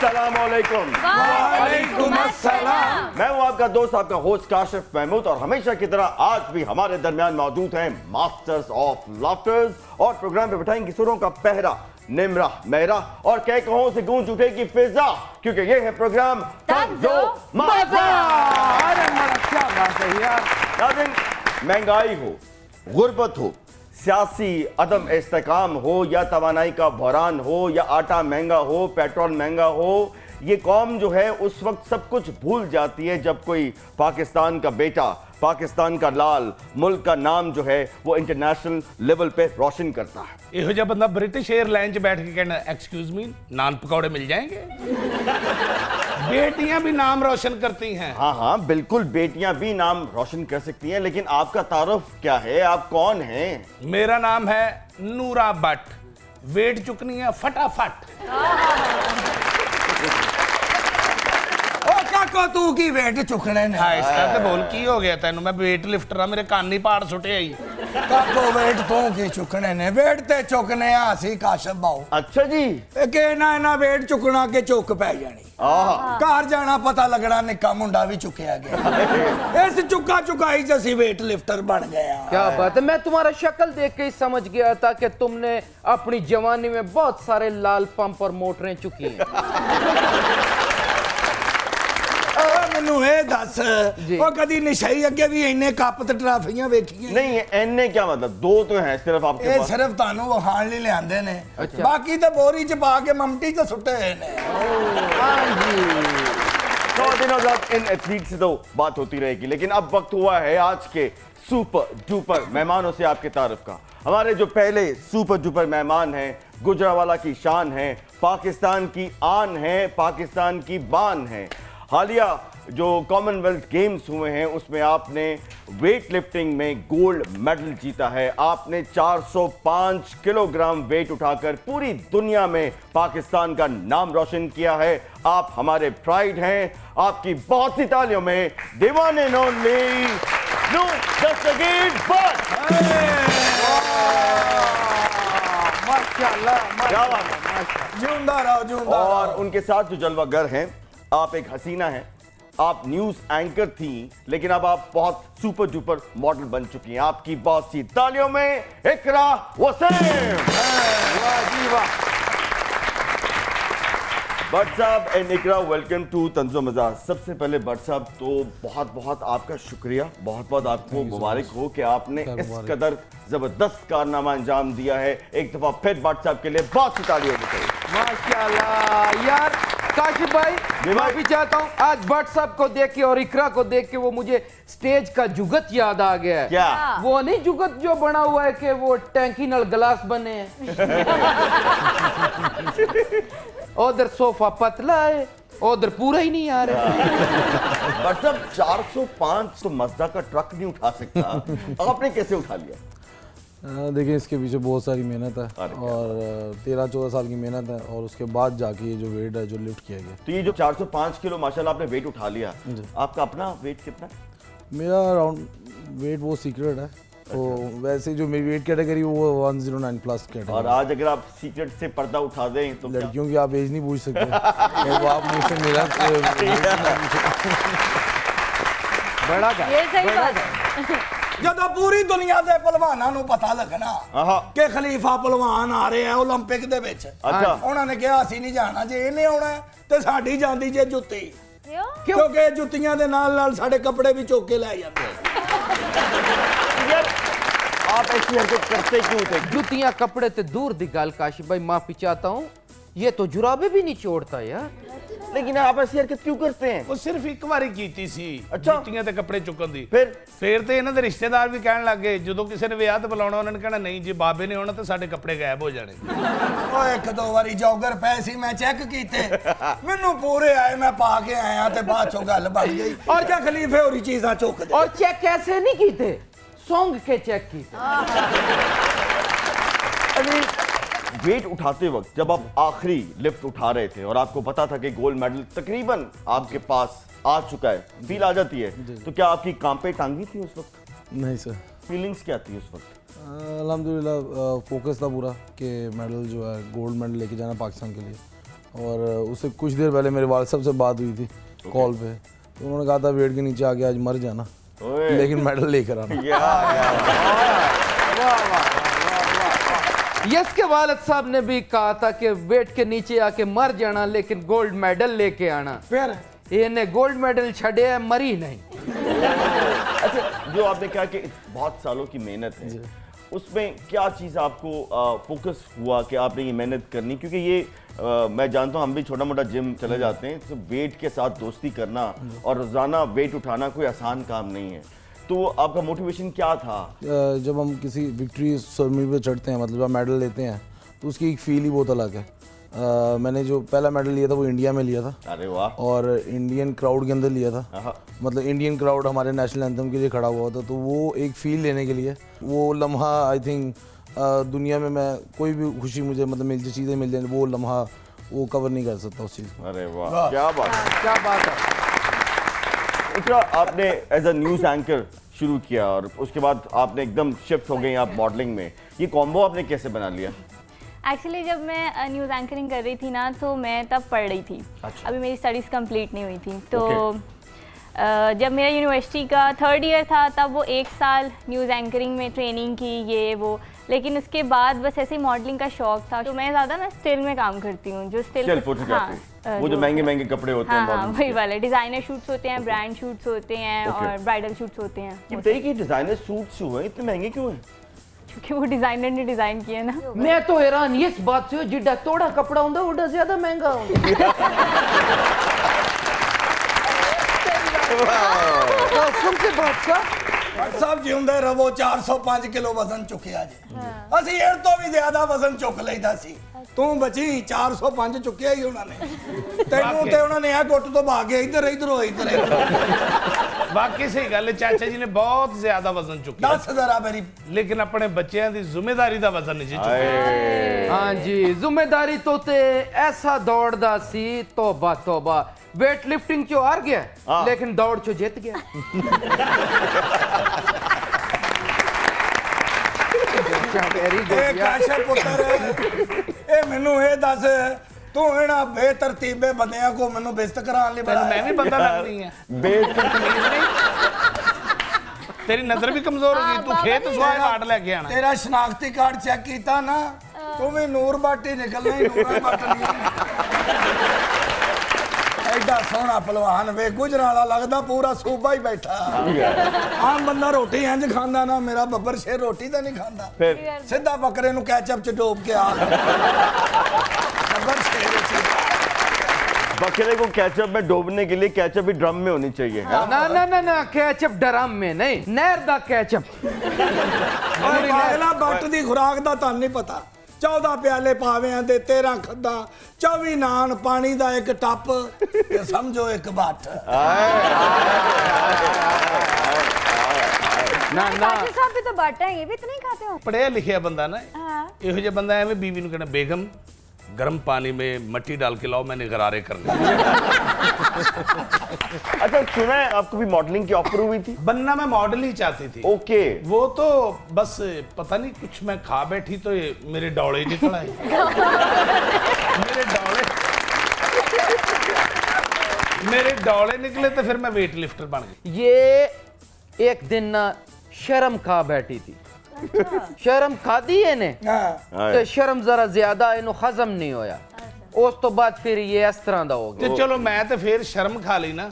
अस्सलामुअलैकुम। वालेकुम अस्सलाम। मैं हूं आपका दोस्त, आपका होस्ट काशिफ महमूद, और हमेशा की तरह आज भी हमारे दरमियान मौजूद हैं मास्टर्स ऑफ लाफ्टर्स, और प्रोग्राम पे बिठाएंगे सुरों का पहरा, निमरा मेरा, और कह कहों से गूंज उठेगी फिजा, क्योंकि ये है प्रोग्राम तंजो मजा। अरे क्या बात है यार। नाज़रीन, महंगाई हो, गुर्बत हो, सियासी अदम इस्तेकाम हो, या तवानाई का बहरान हो, या आटा महंगा हो, पेट्रोल महंगा हो, ये कौम जो है उस वक्त सब कुछ भूल जाती है जब कोई पाकिस्तान का बेटा, पाकिस्तान का लाल, मुल्क का नाम जो है वो इंटरनेशनल लेवल पे रोशन करता है। ਇਹੋ ਜਿਹਾ ਬੰਦਾ ਬ੍ਰਿਟਿਸ਼ 에ਅਰਲਾਈਨ 'ਚ ਬੈਠ ਕੇ ਕਹਿੰਦਾ एक्सक्यूज मी नान पकौड़े मिल जाएंगे। बेटियां भी नाम रोशन करती हैं। हाँ हाँ बिल्कुल, बेटियां भी नाम रोशन कर सकती हैं, लेकिन आपका तारुफ क्या है, आप कौन हैं? मेरा नाम है नूरा भट्ट, वेट चुकनी है फटाफट। काको तू की वेट चुकने ने हाँ इसका तो बोल की हो गया तेन, मैं वेट लिफ्टर हाँ, मेरे कान ही पाड़ सुटे आई। काको वेट तू की चुकने ने, वेट ते चुकने आसी काशिफ बाऊ। अच्छा जी। के ना वेट चुकना के चुक पै जानी, घर जाना पता लगना निक्का मुंडा भी चुकया गया। इस चुका चुकाई च असी वेट लिफ्टर बन गए। क्या बात है, मैं तुम्हारा शक्ल देख के ही समझ गया था कि तुमने अपनी जवानी में बहुत सारे लाल पंप और मोटरें चुकी हैं। मैनू ये दस, वो कदी निशाई अगे भी इन्ने कप ते ट्राफियां वेखियां? नहीं, एने क्या मतलब, दो तो हैं सिर्फ आपके ये पास। सिर्फ तानू वखाण लिए लियांदे ने, अच्छा। बाकी तो बोरी च पा के ममटी च सुट्टे हुए ने। तो दिनों रात इन एथलीट से तो बात होती रहेगी, लेकिन अब वक्त हुआ है आज के सुपर डुपर मेहमानों से आपके तारुफ का। हमारे जो पहले सुपर डुपर मेहमान हैं, गुजरावाला की शान है, पाकिस्तान की आन है, पाकिस्तान की बान है। हालिया जो कॉमनवेल्थ गेम्स हुए हैं उसमें आपने वेट लिफ्टिंग में गोल्ड मेडल जीता है। आपने 405 किलोग्राम वेट उठाकर पूरी दुनिया में पाकिस्तान का नाम रोशन किया है। आप हमारे प्राइड हैं। आपकी बहुत सी तालियों में दीवाने नोनली नो दस्तगीर भट्ट। माशाल्लाह, क्या बात है। जिंदा रहो, जिंदा और रहो। उनके साथ जो जलवागर हैं, आप एक हसीना हैं, आप न्यूज एंकर थी, लेकिन अब आप बहुत सुपर डुपर मॉडल बन चुकी हैं। आपकी बहुत सी तालियों में इकरा वसीम। वाह जी वाह। भट्ट साहब and Iqra, welcome to Tanzo Mizaj. सबसे पहले भट्ट साहब तो बहुत बहुत आपका शुक्रिया, बहुत बहुत आपको मुबारक हो कि आपने इस कदर जबरदस्त कारनामा अंजाम दिया है। एक दफा फिर भट्ट साहब के लिए बहुत सी तालियों में। माशाल्लाह यार काशिफ भाई, मैं भी चाहता हूँ आज भट्ट साहब को देख के और इकरा को देख के वो मुझे स्टेज का जुगत याद आ गया है। क्या? वो नहीं जुगत जो बना हुआ है कि वो टैंकी नल गिलास बने हैं। उधर सोफा पतला है, उधर पूरा ही नहीं आ रहा। भट्ट साहब 405 तो मज़दा का ट्रक नहीं उठा सकता, आपने कैसे उठा लिया? देखिए इसके पीछे बहुत सारी मेहनत है, अरे क्या और 13-14 साल की मेहनत है, और उसके बाद जाके ये जो वेट है जो लिफ्ट किया गया। तो ये जो 405 किलो माशाल्लाह आपने वेट उठा लिया, आपका अपना वेट कितना? मेरा अराउंड वेट वो सीक्रेट है, तो वैसे जो मेरी वेट कैटेगरी वो 109 प्लस और कैटेगरी। आज अगर आप सीक्रेट से पर्दा उठा दें तो क्या? लड़कियों की आप एज नहीं पूछ सकते, तो वो आप मुझसे मिला बड़ा ये सही बात है। ਜਦੋਂ पूरी दुनिया के पहलवानों ਨੂੰ पता लगना आहा। कि खलीफा पहलवान आ रहे हैं ओलंपिक ਦੇ ਵਿੱਚ, अच्छा। उन्होंने कहा ਅਸੀਂ नहीं जाना, जे ਇਹਨੇ ਆਉਣਾ ਤੇ ਸਾਡੀ ਜਾਂਦੀ ਜੇ ਜੁੱਤੀ, क्यों? क्योंकि ਜੁੱਤੀਆਂ ਦੇ ਨਾਲ ਸਾਡੇ ਕੱਪੜੇ ਵੀ ਚੁੱਕ ਕੇ ਲੈ ਜਾਂਦੇ। यार, आप ऐसी हरकत करते क्यों थे? जुतियां कपड़े ते दूर दी गाल काशिफ भाई, माफी चाहता हूँ, ये तो जुराबे भी नहीं छोड़ता यार। लेकिन आप ऐसी हरकत क्यों करते हैं? ਉਹ ਸਿਰਫ ਇੱਕ ਵਾਰੀ ਕੀਤੀ ਸੀ ਅੱਛਾ। ਜੁੱਤੀਆਂ ਤੇ ਕੱਪੜੇ ਚੁੱਕਣ ਦੀ। फिर ਤੇ ਇਹਨਾਂ ਦੇ ਰਿਸ਼ਤੇਦਾਰ ਵੀ ਕਹਿਣ ਲੱਗ ਗਏ, ਜਦੋਂ ਕਿਸੇ ਨੇ ਵਿਆਹ ਤੇ ਬੁਲਾਉਣਾ ਉਹਨਾਂ ਨੇ ਕਹਿਣਾ ਨਹੀਂ ਜੇ ਬਾਬੇ ਨੇ ਆਉਣਾ ਤੇ ਸਾਡੇ ਕੱਪੜੇ ਗਾਇਬ ਹੋ ਜਾਣੇ। ਓਏ ਇੱਕ ਦੋ ਵਾਰੀ ਜੌਗਰ ਪਏ ਸੀ, ਮੈਂ ਚੈੱਕ ਕੀਤੇ, ਮੈਨੂੰ ਪੂਰੇ ਆਏ, ਮੈਂ ਪਾ ਕੇ ਆਇਆ ਤੇ ਬਾਅਦ ਚੋਂ ਗੱਲ ਬਣ ਗਈ। और क्या खलीफे होरी चीज़ां चुक दे। और चेक कैसे नहीं की थे, सॉन्ग के चेक की थे। अरे वेट उठाते वक्त जब आप आखिरी लिफ्ट उठा रहे थे और आपको पता था कि गोल्ड मेडल तकरीबन आपके पास आ चुका है, फील आ जाती है, तो क्या आपकी कांपे टांगी थी उस वक्त? नहीं सर, फीलिंग्स क्या थी उस वक्त? अल्हम्दुलिल्लाह फोकस था पूरा कि मेडल जो है गोल्ड मेडल लेके जाना पाकिस्तान के लिए, और उससे कुछ देर पहले मेरे वाल साहब से बात हुई थी कॉल पे, तो उन्होंने कहा था वेट के नीचे आके आज मर जाना, लेकिन मेडल लेकर आना। यस के वालिद साहब ने भी कहा था कि वेट के नीचे आके मर जाना लेकिन गोल्ड मेडल लेके आना। फिर इन्हें गोल्ड मेडल छड़े है, मरी नहीं। अच्छा, जो आपने कहा कि बहुत सालों की मेहनत है, उसमें क्या चीज़ आपको फोकस हुआ कि आपने ये मेहनत करनी? क्योंकि ये मैं जानता हूँ, हम भी छोटा मोटा जिम चले जाते हैं, तो वेट के साथ दोस्ती करना और रोज़ाना वेट उठाना कोई आसान काम नहीं है। तो आपका मोटिवेशन क्या था? जब हम किसी विक्ट्री सेरेमनी पे चढ़ते हैं, मतलब जब मेडल लेते हैं, तो उसकी एक फील ही बहुत अलग है। मैंने जो पहला मेडल लिया था वो इंडिया में लिया था। अरे वाह। और इंडियन क्राउड के अंदर लिया था, मतलब इंडियन क्राउड हमारे नेशनल एंथम के लिए खड़ा हुआ था, तो वो एक फील लेने के लिए वो लम्हा, आई थिंक दुनिया में मैं कोई भी खुशी मुझे मतलब मिल जाए, चीज़ें मिल जाए, वो लम्हा वो कवर नहीं कर सकता उस चीज़ को। अरे वाह, क्या बात है, क्या बात है। इकरा, आपने एज अ न्यूज़ एंकर शुरू किया और उसके बाद आपने एकदम शिफ्ट हो गई आप मॉडलिंग में। ये कॉम्बो आपने कैसे बना लिया? एक्चुअली जब मैं न्यूज़ एंकरिंग कर रही थी ना, तो मैं तब पढ़ रही थी। अच्छा। अभी मेरी स्टडीज़ कंप्लीट नहीं हुई थी, तो जब मेरा यूनिवर्सिटी का 3rd ईयर था तब वो 1 साल न्यूज़ एंकरिंग में ट्रेनिंग की, ये वो, लेकिन उसके बाद बस ऐसे ही मॉडलिंग का शौक था। तो मैं ज़्यादा ना स्टिल में काम करती हूँ, जो स्टिल फोटोग्राफी, वो जो महंगे महंगे कपड़े होते हैं, हाँ, वही वाले डिज़ाइनर शूट्स होते हैं, ब्रांड शूट्स होते हैं और ब्राइडल शूट्स होते हैं। ये बताइए कि डिजाइनर सूट्स हुए इतने महंगे क्यों हैं? क्योंकि वो डिज़ाइनर ने डिज़ाइन किया ना। मैं तो हैरान इस बात से, जिड्डा थोड़ा कपड़ा होता उड़ा ज्यादा महंगा होता। कसम से बादशाह सब ਜਿਉਂਦੇ ਰਵੋ 405 ਕਿਲੋ ਵਜ਼ਨ ਚੁੱਕਿਆ ਜੇ। ਅਸੀਂ ਇਹ ਤੋਂ ਵੀ ਜ਼ਿਆਦਾ ਵਜ਼ਨ ਚੁੱਕ ਲਈਦਾ ਸੀ। ਤੂੰ ਬਚੀ 405 ਚੁੱਕਿਆ ਹੀ ਉਹਨਾਂ ਨੇ। ਤੈਨੂੰ ਤੇ ਉਹਨਾਂ ਨੇ ਇਹ ਗੁੱਟ ਤੋਂ ਭਾਗ ਕੇ ਇੱਧਰ ਇੱਧਰ ਵਾਕਈ ਸਹੀ ਗੱਲ ਹੈ, ਚਾਚਾ ਜੀ ਨੇ ਬਹੁਤ ਜ਼ਿਆਦਾ ਵਜ਼ਨ ਚੁੱਕਿਆ, ਦੱਸ ਜ਼ਰਾ ਮੇਰੀ। ਲੇਕਿਨ ਆਪਣੇ ਬੱਚਿਆਂ ਦੀ ਜ਼ਿੰਮੇਵਾਰੀ ਦਾ ਵਜ਼ਨ ਨਹੀਂ ਸੀ ਚੁੱਕਿਆ। हाँ जी, जिम्मेदारी तो ते ऐसा दौड़दा सी, तौबा तौबा। वेट लिफ्टिंग चो हार गया, लेकिन दौड़ चो जीत गया। ਇਹ ਕਾਸ਼ਾ ਪੁੱਤਰ ਇਹ ਮੈਨੂੰ ਇਹ ਦੱਸ, ਤੂੰ ਇਹਨਾਂ ਬੇਤਰਤੀਬੇ ਬੰਦਿਆਂ ਕੋ ਮੈਨੂੰ ਬਿਸਤ ਕਰਾਉਣ ਲਈ ਤੈਨੂੰ ਮੈਂ ਵੀ ਬੰਦਾ ਲੱਗਣੀ ਹੈ, ਬੇਤਮੀਜ਼ ਨਹੀਂ। ਤੇਰੀ ਨਜ਼ਰ ਵੀ ਕਮਜ਼ੋਰ ਹੋ ਗਈ, ਤੂੰ ਖੇਤ ਸਵਾਏ ਕਾਟ ਲੈ ਕੇ ਆਣਾ। ਤੇਰਾ ਸ਼ਨਾਖਤੀ ਕਾਰਡ ਚੈੱਕ ਕੀਤਾ ਨਾ, ਤੂੰ ਵੀ ਨੂਰ ਬਾਟੀ ਨਿਕਲਣਾ ਹੀ ਨੂਰਾਂ ਬੱਟ ਨਹੀਂ। ਐਡਾ ਸੋਹਣਾ ਪਹਿਲਵਾਨ ਵੇ, ਗੁਜਰਾਲਾ ਲੱਗਦਾ ਪੂਰਾ ਸੂਬਾ ਹੀ ਬੈਠਾ। ਆਮ ਬੰਦਾ ਰੋਟੀ ਇੰਜ ਖਾਂਦਾ ਨਾ, ਮੇਰਾ ਬੱਬਰ ਸ਼ੇਰ ਰੋਟੀ ਤਾਂ ਨਹੀਂ ਖਾਂਦਾ, फिर ਸਿੱਧਾ ਬੱਕਰੇ ਨੂੰ ਕੈਚਅਪ ਚ ਡੋਬ ਕੇ ਆ। ਬੱਬਰ ਸ਼ੇਰ बकरे को केचप में डोबने के लिए केचप भी ड्रम में होनी चाहिए, है? ना ना ना ना, कैचअप डरम में नहीं, नहर दा कैचअप। ਅਗਲਾ ਬੱਟ ਦੀ ਖੁਰਾਕ ਦਾ ਤੁਹਾਨੂੰ ਨਹੀਂ ਪਤਾ। 14 ਪਿਆਲੇ ਪਾਵਿਆਂ ਦੇ 13 ਖੱਦਾਂ, 24 ਨਾਨ, ਪਾਣੀ ਦਾ ਇੱਕ ਟੱਪ, ਤੇ ਸਮਝੋ ਇੱਕ ਬੱਟ। ना ना, काशी साहब भी तो बाटा है, ये भी इतना ही खाते हो? ਪੜਿਆ ਲਿਖਿਆ ਬੰਦਾ ਨਾ, हाँ। ਇਹੋ ਜਿਹਾ ਬੰਦਾ ਐਵੇਂ बीवी ਨੂੰ कहना, बेगम गर्म पानी में मट्टी डाल के लाओ, मैंने गरारे करने। अच्छा, सुना है आपको भी मॉडलिंग की ऑफर हुई थी? बनना मैं मॉडल ही चाहती थी। ओके। वो तो बस पता नहीं कुछ मैं खा बैठी तो ये मेरे डौले निकल आए। मेरे डौले निकले तो फिर मैं वेट लिफ्टर बन गई। ये एक दिन ना शर्म खा बैठी थी। शर्म खादी है ने, तो शर्म जरा ज्यादा इन्हों हजम नहीं होया। उस तो बाद फिर ये इस तरह दा हो ਤੇ गया। ਚਲੋ ਮੈਂ ਤੇ ਫੇਰ ਸ਼ਰਮ ਖਾ ਲਈ ਨਾ,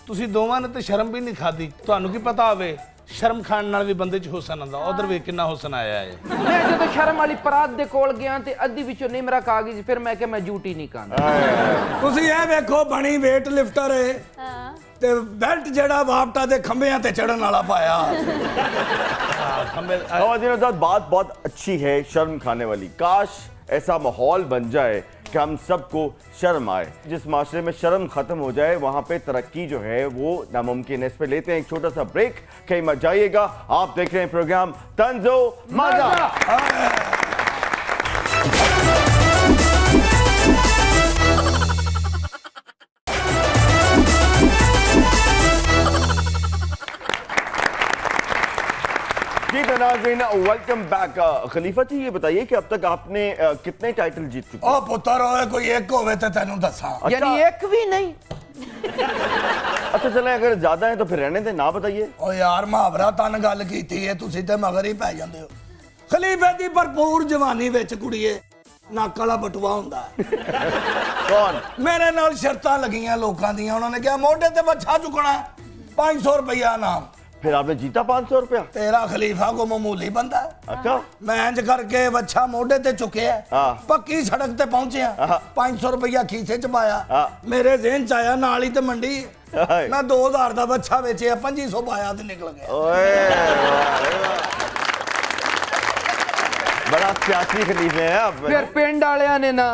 ਤੁਸੀਂ ਦੋਵਾਂ ਨੇ ਤੇ ਸ਼ਰਮ ਵੀ ਨਹੀਂ ਖਾਦੀ। ਤੁਹਾਨੂੰ ਕੀ ਪਤਾ ਹੋਵੇ ਸ਼ਰਮ ਖਾਣ ਨਾਲ ਵੀ ਬੰਦੇ 'ਚ ਹੁਸਨ ਆਉਂਦਾ। ਉਧਰ ਵੇਖ ਕਿੰਨਾ ਹੁਸਨ ਆਇਆ ਹੈ। मैं जो शर्म वाली परात दे कोल गया ते अद्धी विचों नहीं मेरा खा गई, फिर मैं क्या मैं झूठी नहीं खांदा। ਤੁਸੀਂ ਇਹ ਵੇਖੋ, ਬਣੀ ਵੇਟ ਲਿਫਟਰ ਏ ਤੇ ਬੈਲਟ ਜਿਹੜਾ ਵਾਪਟਾ ਦੇ ਖੰਭਿਆਂ ਤੇ ਚੜਨ ਵਾਲਾ ਪਾਇਆ। खवातीन बात बहुत अच्छी है, शर्म खाने वाली। काश ऐसा माहौल बन जाए कि हम सबको शर्म आए। जिस माशरे में शर्म खत्म हो जाए वहां पे तरक्की जो है वो नामुमकिन है। इस पे लेते हैं एक छोटा सा ब्रेक, कहीं मत जाइएगा। आप देख रहे हैं प्रोग्राम तंजो मजा। जी नाज़रीन, वेलकम बैक। खलीफा जी, ये बताइए कि अब तक आपने कितने टाइटल जीत चुके हैं? ओ पुत्र होए कोई एक होवे ते तेनू दसा। यानी एक भी नहीं। अच्छा चलें, अगर ज्यादा है तो फिर रहने दें, ना बताइए। ओ यार मुहावरा तन गल कीती है, तुसी ते मगर ही पै जांदे हो। खलीफे दी भरपूर जवानी विच कुड़िए नक वाला बटुआ हुंदा है। कौन? मेरे नाल शर्तां लगियां लोकां दियां, उन्होंने कहा मोढे ते बच्चा चुकना 500 रुपया नाम। फिर आपने जीता 500 रुपया? तेरा खलीफा को मामूली बंदा है। अच्छा, मैं इंज करके बच्चा मोढे ते चुकिया, हाँ। पक्की सड़क ते पहुंचे, हाँ। 500 रुपया खीसे च पाया, हाँ। मेरे ज़हन च आया नाल ही ते मंडी, हाय। मैं 2000 दा बच्चा बेचिया, 2500 पाया ते निकल गया। ओए वाह, बड़ा सियासी खलीफे हैं आप। फिर पिंड वालियां ने ना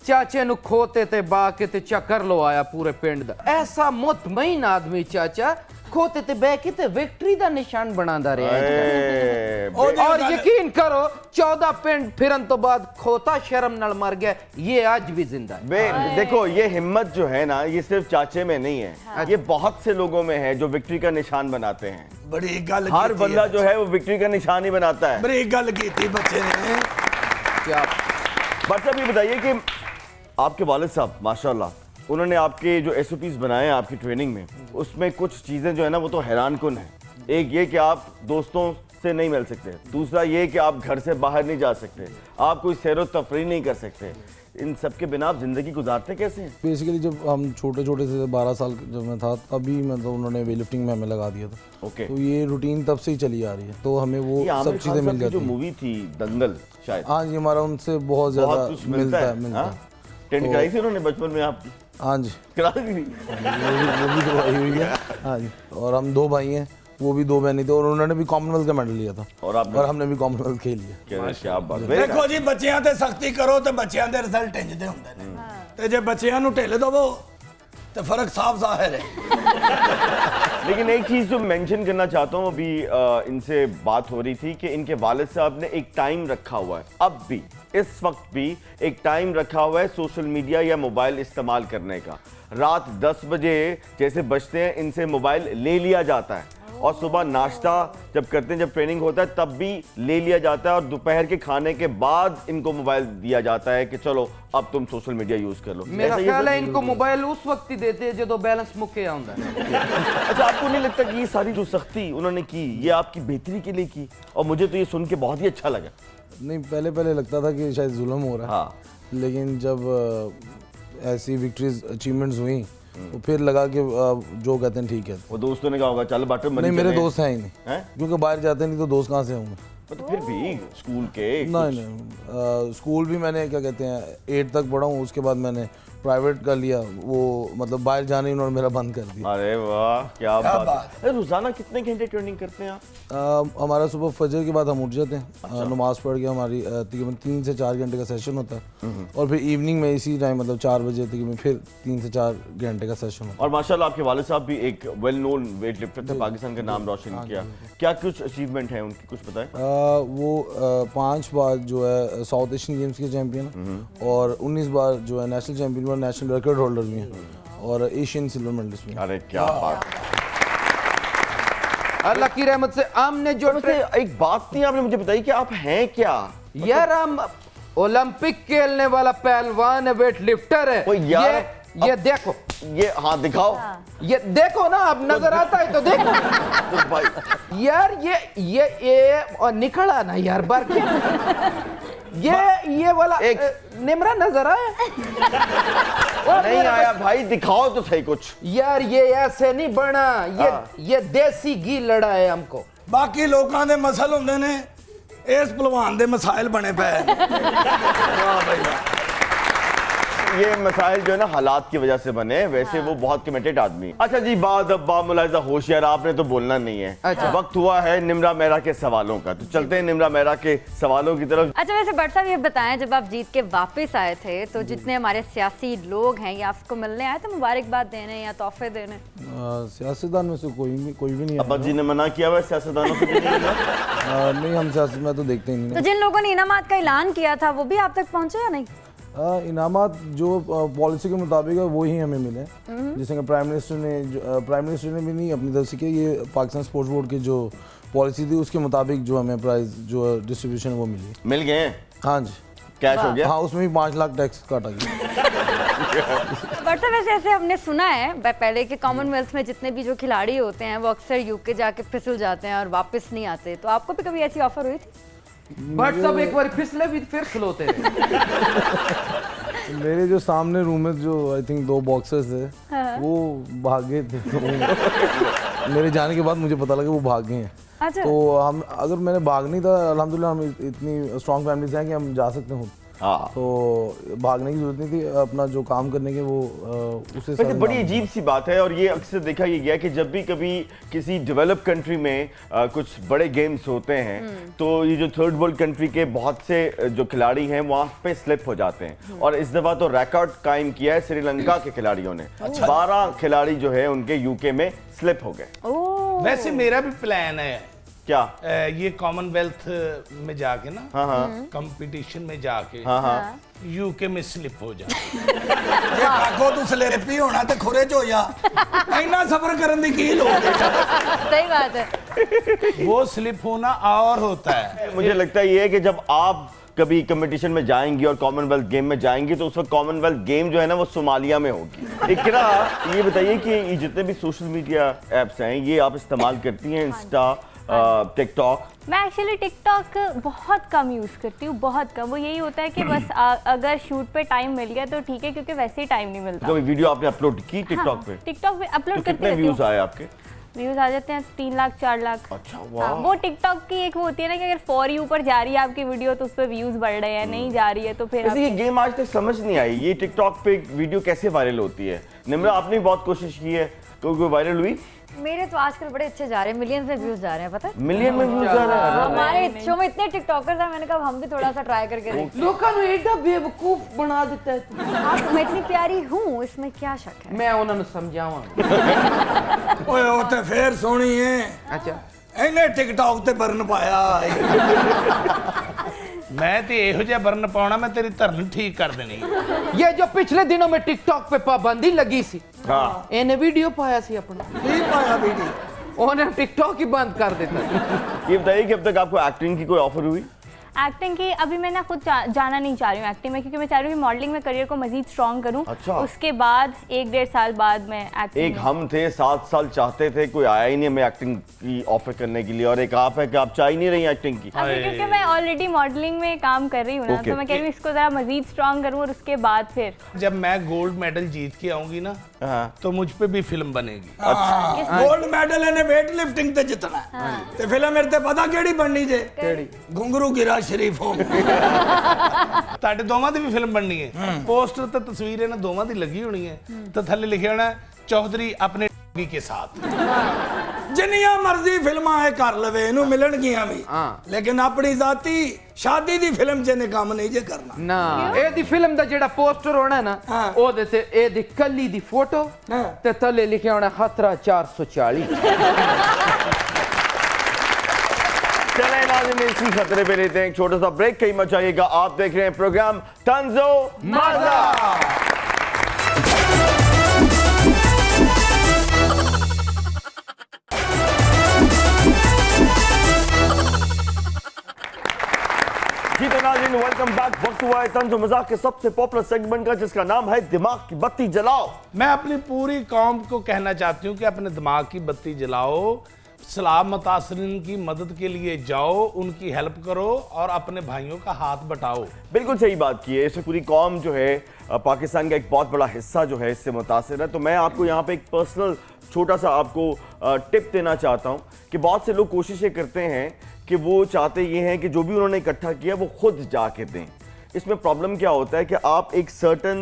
चाचे नु खोते ते बाके ते चक्कर लवाया पूरे पिंड दा। ऐसा मुतमईन आदमी चाचा खोते ते बह के ते विक्ट्री दा निशान बनांदा रहा है। और यकीन करो 14 पिंड फिरन तो बाद खोता शर्म नाल मर गया, ये आज भी जिंदा है। देखो, ये हिम्मत जो है ना, ये सिर्फ चाचे में नहीं है, ये बहुत से लोगों में है जो विक्ट्री का निशान बनाते हैं। बड़ी गल हर बंदा जो है वो विक्ट्री का निशान ही बनाता है। बड़ी गल की थी बच्चे ने। क्या बट साहब, ये बताइए कि आपके वालिद साहब माशाल्लाह, उन्होंने आपके जो SOPs बनाए हैं आपकी ट्रेनिंग में, उसमें कुछ चीज़ें जो है ना वो तो हैरानकुन है। एक ये कि आप दोस्तों से नहीं मिल सकते, दूसरा ये कि आप घर से बाहर नहीं जा सकते, आप कोई सैर व तफरीह नहीं कर सकते। इन सब के बिना आप जिंदगी गुजारते कैसे हैं? बेसिकली जब हम छोटे छोटे थे, 12 साल जब मैं था, तभी मतलब उन्होंने वेट लिफ्टिंग में हमें लगा दिया था। ओके। तो ये रूटीन तब से ही चली आ रही है, तो हमें वो ये आमिर सब खान चीज़ें साहब मिल की जाती जो हैं। मूवी थी दंगल, शायद हाँ जी, हमारा उनसे बहुत ज़्यादा कुछ मिलता है। हाँ? टेंट कराई थी उन्होंने बचपन में आपकी? हाँ जी, करा दी थी? वो भी तो आई हुई है। हाँ जी, और हम 2 भाई हैं, वो भी 2 बहनें थे, और उन्होंने भी कॉमनवेल्थ का मेडल लिया था, और आपने? और हमने भी कॉमनवेल्थ खेल लिया। क्या बात। देखो जी, बच्चियां ते सख्ती करो तो बच्चियां दे रिजल्ट इंजदे हुंदे ने, ते जे बच्चियां नु ढिल दवो तो फर्क साफ जाहिर है। लेकिन एक चीज़ जो मेंशन करना चाहता हूँ, अभी इनसे बात हो रही थी कि इनके वालिद साहब ने एक टाइम रखा हुआ है, अब भी इस वक्त भी एक टाइम रखा हुआ है सोशल मीडिया या मोबाइल इस्तेमाल करने का। रात 10 बजे जैसे बजते हैं, इनसे मोबाइल ले लिया जाता है, और सुबह नाश्ता जब करते हैं, जब ट्रेनिंग होता है तब भी ले लिया जाता है, और दोपहर के खाने के बाद इनको मोबाइल दिया जाता है कि चलो अब तुम सोशल मीडिया यूज कर लो। मेरा ऐसा ये ख्याल है सब? इनको मोबाइल उस वक्त ही देते हैं जो बैलेंस मुक्के आउंदा है। अच्छा, आपको नहीं लगता कि ये सारी जो सख्ती उन्होंने की, ये आपकी बेहतरी के लिए की? और मुझे तो ये सुन के बहुत ही अच्छा लगा। नहीं, पहले लगता था कि शायद जुल्म हो रहा है, हाँ। लेकिन जब ऐसी विक्ट्रीज अचीवमेंट हुई तो फिर लगा कि जो कहते हैं ठीक है। वो दोस्तों ने कहा होगा चल बाटे नहीं, मेरे दोस्त हैं ही नहीं, हैं? क्योंकि बाहर जाते नहीं तो दोस्त कहाँ से होंगे। तो फिर भी स्कूल के नहीं, स्कूल भी मैंने क्या कहते हैं 8 तक पढ़ा हूँ, उसके बाद मैंने प्राइवेट कर लिया, वो मतलब बाहर जाने ही उन्होंने मेरा बंद कर दिया। अरे वाह, क्या बात है। अरे रोजाना कितने घंटे ट्रेनिंग करते हैं आप? हमारा सुबह फजर के बाद हम उठ जाते हैं, नमाज पढ़ के हमारी तकरीबन 3 से 4 घंटे का सेशन होता है, और फिर इवनिंग में इसी टाइम मतलब 4 बजे तकरीबन फिर 3 से 4 घंटे का सेशन होता है। और माशाल्लाह आपके वालिद साहब भी एक वेल नोन वेट लिफ्टर थे, पाकिस्तान का नाम रोशन किया। क्या कुछ अचीवमेंट है उनकी, कुछ बताएं? वो 5 बार जो है साउथ एशियन गेम्स के चैंपियन, और 19 बार जो है नेशनल चैंपियन और नेशनल रिकॉर्ड होल्डर भी हैं, और एशियन सिल्वर मेडलिस्ट भी हैं। अरे क्या बात। अल्लाह की रहमत से हमने जो वैसे एक बात नहीं आपने मुझे बताई कि आप हैं क्या? यार हम ओलंपिक खेलने वाला पहलवान है, वेट लिफ्टर है। ओ यार, ये देखो, ये हाँ दिखाओ। ये देखो ना, अब नजर आता है तो देखो। तो भाई यार ये और निकला ना यार बार ये वाला एक निमरा नजर आया? नहीं आया भाई, दिखाओ तो सही कुछ। यार ये ऐसे नहीं बना, ये देसी घी लड़ा है हमको। बाकी लोगों के मसल होंगे ने, इस पहलवान दे मसाइल बने पे। वाह भाई वाह। ये मसाइल जो है ना हालात की वजह से बने, वैसे वो बहुत कमिटेड आदमी। अच्छा जी, बात अब बामुलाहिजा होशियार, आपने तो बोलना नहीं है। अच्छा। वक्त हुआ है निम्रा मेहरा के सवालों का, तो चलते हैं निम्रा मेहरा के सवालों की तरफ। अच्छा, वैसे भट्ट साहब ये बताएं, जब आप जीत के वापस आए थे तो जितने हमारे सियासी लोग हैं ये आपको मिलने आए थे मुबारकबाद देने या तोहफे देने? सियासतदान में से कोई भी नहीं अब्बा आया। जी ने मना किया हुआ सियासतदानों से भी नहीं मिलना? नहीं, हम सियासत में तो देखते ही नहीं। तो जिन लोगों ने इनामात का ऐलान किया था वो भी आप तक पहुंचे या नहीं? इनामात जो पॉलिसी के मुताबिक है वो ही हमें मिले, जैसे कि प्राइम मिनिस्टर ने भी नहीं अपनी तरफ से किया, ये पाकिस्तान स्पोर्ट्स बोर्ड की जो पॉलिसी थी उसके मुताबिक जो हमें प्राइज जो डिस्ट्रीब्यूशन वो मिली। मिल गए? हाँ जी, कैश हो गया? हाँ, उसमें भी 5 लाख टैक्स काटा गया। बट सर वैसे ऐसे हमने सुना है पहले के कॉमनवेल्थ में जितने भी जो खिलाड़ी होते हैं वो अक्सर यूके जाके फिसल जाते हैं और वापस नहीं आते, तो आपको भी कभी ऐसी ऑफर हुई थी? बट सब एक बार फिसले भी फिर खिलौते रहे। मेरे जो सामने रूम में जो आई थिंक 2 बॉक्सर्स थे वो भागे थे, तो मेरे जाने के बाद मुझे पता लगा वो भाग गए हैं। अच्छा। तो हम अगर मैंने भाग नहीं था, अल्हम्दुलिल्लाह हम इतनी स्ट्रॉन्ग फैमिली से हैं कि हम जा सकते हैं। हाँ। तो भागने की जरूरत नहीं थी, अपना जो काम करने के वो उसे वैसे बड़ी अजीब सी बात है, और ये अक्सर देखा ये गया कि जब भी कभी किसी डेवलप कंट्री में कुछ बड़े गेम्स होते हैं तो ये जो थर्ड वर्ल्ड कंट्री के बहुत से जो खिलाड़ी हैं वहाँ पे स्लिप हो जाते हैं, और इस दफ़ा तो रिकॉर्ड कायम किया है श्रीलंका के खिलाड़ियों ने। 12 खिलाड़ी जो है उनके यूके में स्लिप हो गए। वैसे मेरा भी प्लान है क्या? ये कॉमनवेल्थ में जाके ना, हाँ कंपटीशन में जाके हाँ यूके में स्लिप हो जा। ਜੇ ਕਾਕੋ ਤੂੰ ਸਲੇਪੀ ਹੋਣਾ ਤੇ ਖੁਰੇ ਚ ਹੋ ਜਾ, ਇੰਨਾ ਸਬਰ ਕਰਨ ਦੀ ਕੀ ਲੋੜ ਹੈ? सही बात है। वो स्लिप होना और होता है। मुझे लगता है ये है कि जब आप कभी कंपटीशन में जाएंगी और कॉमनवेल्थ गेम में जाएंगी तो उस वक्त कॉमनवेल्थ गेम जो है ना वो सोमालिया में होगी। इकरा, ये बताइए कि ये जितने भी सोशल मीडिया एप्स हैं ये आप इस्तेमाल करती हैं? Insta, TikTok? मैं एक्चुअली टिकटॉक बहुत कम यूज़ करती हूँ, बहुत कम। वो यही होता है कि बस अगर शूट पे टाइम मिल गया तो ठीक है, क्योंकि वैसे ही टाइम नहीं मिलता। कभी वीडियो आपने अपलोड की टिकटॉक पे? टिकटॉक पे अपलोड तो करती कितने रहती व्यूज हूँ। आए आपके? व्यूज आ जाते हैं 3 लाख 4 लाख। अच्छा, हाँ, वाह। वो टिकटॉक की एक वो होती है ना कि अगर फॉर यू पर जा रही है आपकी वीडियो तो उस पर व्यूज बढ़ रहे हैं, नहीं जा रही है तो फिर वैसे ये गेम आज तक समझ नहीं आई, ये टिकटॉक पे वीडियो कैसे वायरल होती है? निम्रा, आपने भी बहुत कोशिश की है, कोई वायरल हुई? मेरे तो आजकल बड़े अच्छे जा रहे हैं, मिलियंस में व्यूज जा रहे हैं, पता है? मिलियन में व्यूज आ रहे हैं? हमारे शो में इतने टिकटॉकर्स हैं, मैंने कहा हम भी थोड़ा सा ट्राई करके देखते लोगों ने एडा बेवकूफ बना देता है तू। हैं। हाँ, मैं इतनी प्यारी हूँ, इसमें क्या शक है? मैं उन्होंने समझावा। ਓਏ ਉਹ ਤੇ ਫੇਰ ਸੋਹਣੀ ਹੈ, अच्छा, ਇਹਨੇ ਟਿਕਟੌਕ ਤੇ ਬਰਨ ਪਾਇਆ। मैं तो ਇਹੋ ਜਿਹਾ ਬਰਨ ਪਾਉਣਾ, मैं तेरी धरन ठीक कर देनी। ये जो पिछले दिनों में टिकटॉक पे पाबंदी लगी सी, हाँ। इन्हें वीडियो पाया सी अपना, ਕੀ ਪਾਇਆ ਵੀਡੀਓ? उन्हें टिकटॉक ही बंद कर देता। ये बताइए कि अब तक आपको एक्टिंग की कोई ऑफर हुई? एक्टिंग की अभी मैं ना खुद जाना नहीं चाह रही हूँ एक्टिंग में, क्योंकि मैं चाह रही हूँ कि मॉडलिंग में करियर को मजीद स्ट्रॉन्ग करूँ। अच्छा। उसके बाद 1-1.5 साल बाद मैं एक्टिंग एक हम थे 7 साल चाहते थे, कोई आया ही नहीं हमें एक्टिंग की ऑफर करने के लिए, और एक आप है कि आप चाह ही नहीं रही एक्टिंग की। अभी क्योंकि मैं ऑलरेडी मॉडलिंग में काम कर रही हूँ ना, Okay. तो मैं कह रही हूँ इसको जरा मजीद स्ट्रॉन्ग करूँ, और उसके बाद फिर जब मैं गोल्ड मेडल जीत के आऊंगी ना हाँ। तो मुझ पे भी फिल्म बनेगी। ਗੋਲਡ ਮੈਡਲ ਇਹਨੇ weight lifting ਤੇ ਜਿੱਤਣਾ ਤੇ ਫਿਲਮ ਮੇਰੇ ਤੇ ਪਤਾ ਕਿਹੜੀ ਬਣਨੀ ਜੇ? केड़ी? ਘੁੰਗਰੂ ਗਿਰਾ ਸ਼ਰੀਫ ਹੋ। ਤੁਹਾਡੇ ਦੋਵਾਂ ਦੀ ਵੀ ਫਿਲਮ ਬਣਨੀ ਹੈ। ਪੋਸਟਰ ਤੇ ਤਸਵੀਰ ਇਹਨਾਂ ਦੋਵਾਂ ਦੀ ਲੱਗੀ ਹੋਣੀ ਹੈ, ਤੇ ਥੱਲੇ ਲਿਖਿਆ ਹੋਣਾ ਚੌਧਰੀ ਆਪਣੇ के साथ। ਜਿੰਨੀਆਂ ਮਰਜ਼ੀ ਫਿਲਮਾਂ ਇਹ ਕਰ ਲਵੇ, ਇਹਨੂੰ ਮਿਲਣਗੀਆਂ ਵੀ, ਹਾਂ। ਲੇਕਿਨ ਆਪਣੀ ਜ਼ਾਤੀ ਸ਼ਾਦੀ ਦੀ ਫਿਲਮ 'ਚ ਇਹਨੇ ਕੰਮ ਨਹੀਂ ਜੇ ਕਰਨਾ। ना एदी फिल्म दा जेड़ा पोस्टर होना है ना, हाँ। ओदे ते एदी कल्ली दी फोटो हाँ। ते थल्ले लिखिया होना खतरा 440। चले नाज़रीन, इसी खतरे पे लेते हैं एक छोटा सा ब्रेक, कहीं मत जाइएगा। आप देख रहे हैं प्रोग्राम तंजो माजा। जी तो नाज़रीन, वेलकम बैक। वक्त हुआ है तंजो मजाक के सबसे पॉपुलर सेगमेंट का, जिसका नाम है दिमाग की बत्ती जलाओ। मैं अपनी पूरी कौम को कहना चाहती हूँ कि अपने दिमाग की बत्ती जलाओ, सलाह मुतासरीन की मदद के लिए जाओ, उनकी हेल्प करो और अपने भाइयों का हाथ बटाओ। बिल्कुल सही बात की है। इससे पूरी कौम जो है, पाकिस्तान का एक बहुत बड़ा हिस्सा जो है इससे मुतासिर है। तो मैं आपको यहाँ पे एक पर्सनल छोटा सा आपको टिप देना चाहता हूँ कि बहुत से लोग कोशिशें करते हैं कि वो चाहते ये हैं कि जो भी उन्होंने इकट्ठा किया वो खुद जाके दें। इसमें प्रॉब्लम क्या होता है कि आप एक सर्टन